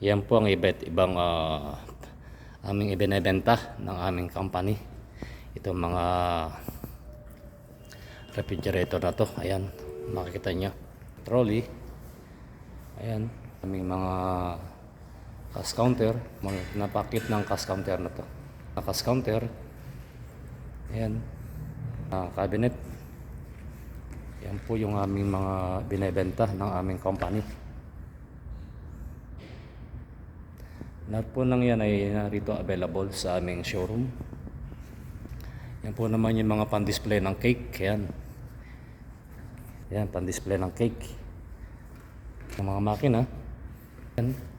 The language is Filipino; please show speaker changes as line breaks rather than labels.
Yan po ang iba't ibang aming ibinebenta ng aming company. Itong mga refrigerator na to. Ayan, makikita nyo. Trolley. Ayan, aming mga cash counter. Mga napakit ng cash counter na to. Cash counter. Ayan, cabinet. Yan po yung aming mga binebenta ng aming company. Lahat po ng yan ay narito available sa aming showroom. Yan po naman yung mga pan-display ng cake. Yan. Yan, pan-display ng cake. Ng mga makina. Yan.